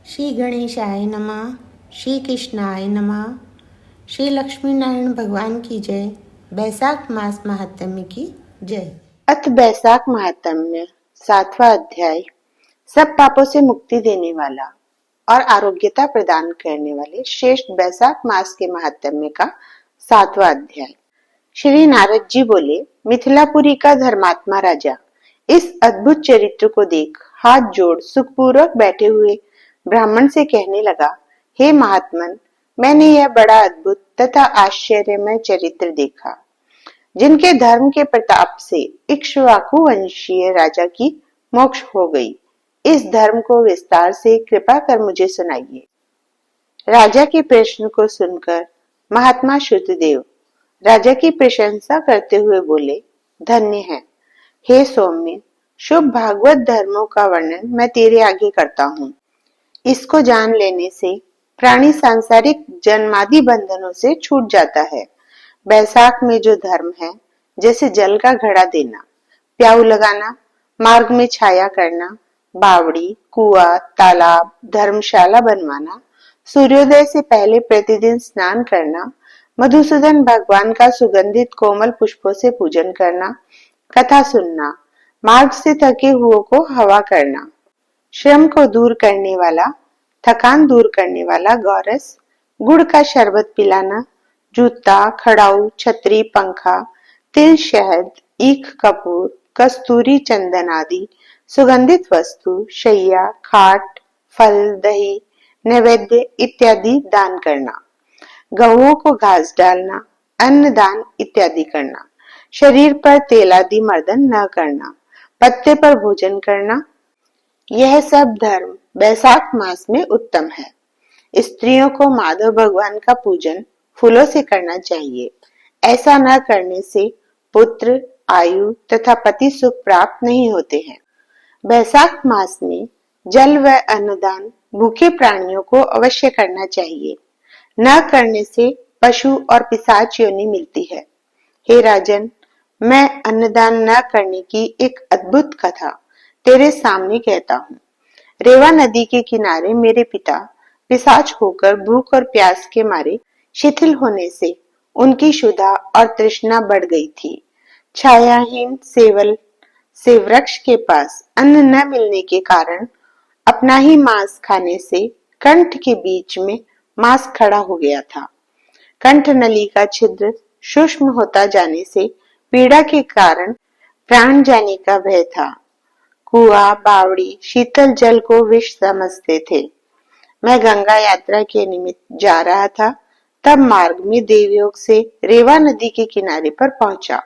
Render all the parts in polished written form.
श्री गणेशाय नमः। श्री कृष्णाय नमः। श्री लक्ष्मी नारायण भगवान की जय। बैसाख मास महात्म्य की जय। अथ बैसाख महात्म्य 7वां अध्याय। सब पापों से मुक्ति देने वाला और आरोग्यता प्रदान करने वाले श्रेष्ठ बैसाख मास के महात्म्य का 7वां अध्याय। श्री नारद जी बोले, मिथिलापुरी का धर्मात्मा राजा इस अद्भुत चरित्र को देख हाथ जोड़ सुखपूर्वक बैठे हुए ब्राह्मण से कहने लगा, हे महात्मन, मैंने यह बड़ा अद्भुत तथा आश्चर्यमय चरित्र देखा, जिनके धर्म के प्रताप से इक्ष्वाकु वंशीय राजा की मोक्ष हो गई। इस धर्म को विस्तार से कृपा कर मुझे सुनाइए। राजा के प्रश्न को सुनकर महात्मा शुद्धदेव राजा की प्रशंसा करते हुए बोले, धन्य है हे सौम्य, शुभ भागवत धर्मों का वर्णन मैं तेरे आगे करता हूँ। इसको जान लेने से प्राणी सांसारिक जन्मादि बंधनों से छूट जाता है। बैसाख में जो धर्म है, जैसे जल का घड़ा देना, प्याऊ लगाना, मार्ग में छाया करना, बावड़ी, कुआं, तालाब, धर्मशाला बनवाना, सूर्योदय से पहले प्रतिदिन स्नान करना, मधुसूदन भगवान का सुगंधित कोमल पुष्पों से पूजन करना, कथा सुनना, मार्ग से थके हुओं को हवा करना, श्रम को दूर करने वाला, थकान दूर करने वाला गौरस, गुड़ का शरबत पिलाना, जूता, खड़ाऊ, छतरी, पंखा, तिल, शहद, ईख, कपूर, कस्तूरी, चंदन आदि सुगंधित वस्तु, शैया, खाट, फल, दही, नैवेद्य इत्यादि दान करना, गौओं को घास डालना, अन्न दान इत्यादि करना, शरीर पर तेल आदि मर्दन न करना, पत्ते पर भोजन करना, यह सब धर्म बैसाख मास में उत्तम है। स्त्रियों को माधव भगवान का पूजन फूलों से करना चाहिए। ऐसा न करने से पुत्र, आयु तथा पति सुख प्राप्त नहीं होते हैं। बैसाख मास में जल व अन्नदान भूखे प्राणियों को अवश्य करना चाहिए। न करने से पशु और पिशाच योनि मिलती है। हे राजन, मैं अन्नदान न करने की एक अद्भुत कथा तेरे सामने कहता हूँ। रेवा नदी के किनारे मेरे पिता पिशाच होकर भूख और प्यास के मारे शिथिल होने से उनकी क्षुधा और तृष्णा बढ़ गई थी। छायाहीन सेवल से वृक्ष के पास अन्न न मिलने के कारण अपना ही मांस खाने से कंठ के बीच में मांस खड़ा हो गया था। कंठ नली का छिद्र सूक्ष्म होता जाने से पीड़ा के कारण प्राण जाने का भय था। कुआं, बावड़ी शीतल जल को विष समझते थे। मैं गंगा यात्रा के निमित्त जा रहा था, तब मार्ग में देवयोग से रेवा नदी के किनारे पर पहुंचा।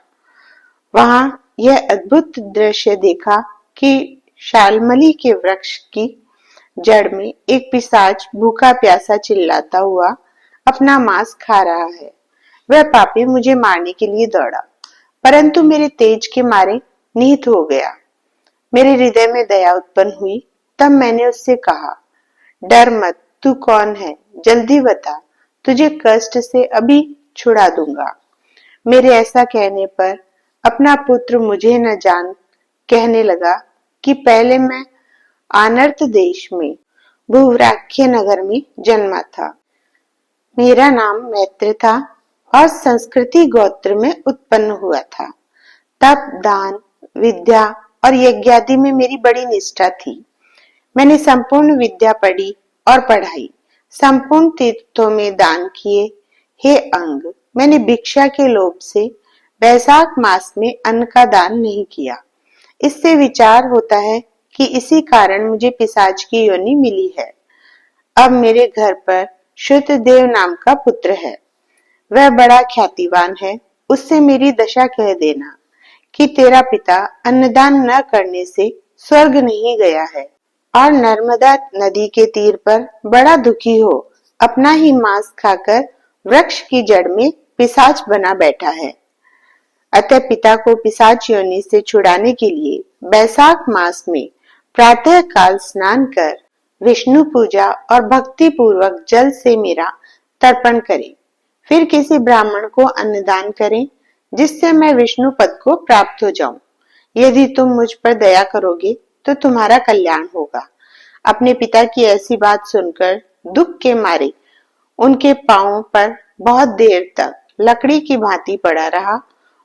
वहां यह अद्भुत दृश्य देखा कि शालमली के वृक्ष की जड़ में एक पिशाच भूखा प्यासा चिल्लाता हुआ अपना मांस खा रहा है। वह पापी मुझे मारने के लिए दौड़ा, परंतु मेरे तेज के मारे निहत हो गया। मेरे हृदय में दया उत्पन्न हुई। तब मैंने उससे कहा, डर मत, तू कौन है, जल्दी बता, तुझे कष्ट से अभी छुड़ा दूंगा। मेरे ऐसा कहने पर अपना पुत्र मुझे न जान कहने लगा कि पहले मैं आनर्त देश में भूव्राख्य नगर में जन्मा था। मेरा नाम मैत्र था और संस्कृति गोत्र में उत्पन्न हुआ था। तप, दान, विद्या और यज्ञादि में मेरी बड़ी निष्ठा थी। मैंने संपूर्ण विद्या पढ़ी और पढ़ाई, संपूर्ण तीर्थों में दान किए। हे अंग, मैंने भिक्षा के लोभ से बैसाख मास में अन्न का दान नहीं किया। इससे विचार होता है कि इसी कारण मुझे पिशाच की योनि मिली है। अब मेरे घर पर शुद्धदेव नाम का पुत्र है। वह बड़ा ख्यातिवान है। उससे मेरी दशा कह देना कि तेरा पिता अन्नदान न करने से स्वर्ग नहीं गया है और नर्मदा नदी के तीर पर बड़ा दुखी हो अपना ही मांस खाकर वृक्ष की जड़ में पिशाच बना बैठा है। अतः पिता को पिशाच योनि से छुड़ाने के लिए बैसाख मास में प्रातः काल स्नान कर विष्णु पूजा और भक्ति पूर्वक जल से मेरा तर्पण करें। फिर किसी ब्राह्मण को अन्नदान करें, जिससे मैं विष्णु पद को प्राप्त हो जाऊं। यदि तुम मुझ पर दया करोगे तो तुम्हारा कल्याण होगा। अपने पिता की ऐसी बात सुनकर दुख के मारे उनके पांवों पर बहुत देर तक लकड़ी की भांति पड़ा रहा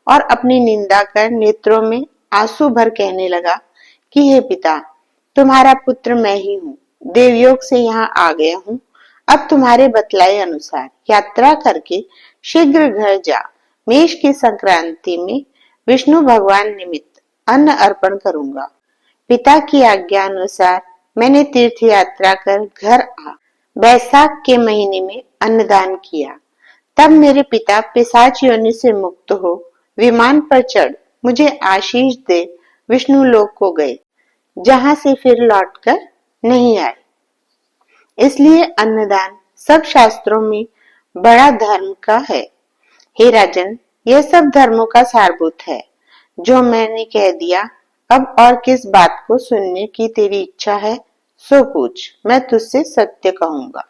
और अपनी निंदा कर नेत्रों में आंसू भर कहने लगा कि हे पिता, तुम्हारा पुत्र मैं ही हूँ। देवयोग से यहाँ आ गया हूँ। अब तुम्हारे बतलाए अनुसार यात्रा करके शीघ्र घर जा मेष की संक्रांति में विष्णु भगवान निमित्त अन्न अर्पण करूंगा। पिता की आज्ञा अनुसार मैंने तीर्थ यात्रा कर घर आ बैसाख के महीने में अन्नदान किया। तब मेरे पिता पिशाच योनि से मुक्त हो विमान पर चढ़ मुझे आशीष दे विष्णु लोक को गए, जहां से फिर लौटकर नहीं आए। इसलिए अन्नदान सब शास्त्रों में बड़ा धर्म का है। हे राजन, यह सब धर्मों का सारभूत है। जो मैंने कह दिया, अब और किस बात को सुनने की तेरी इच्छा है सो पूछ, मैं तुझसे सत्य कहूंगा।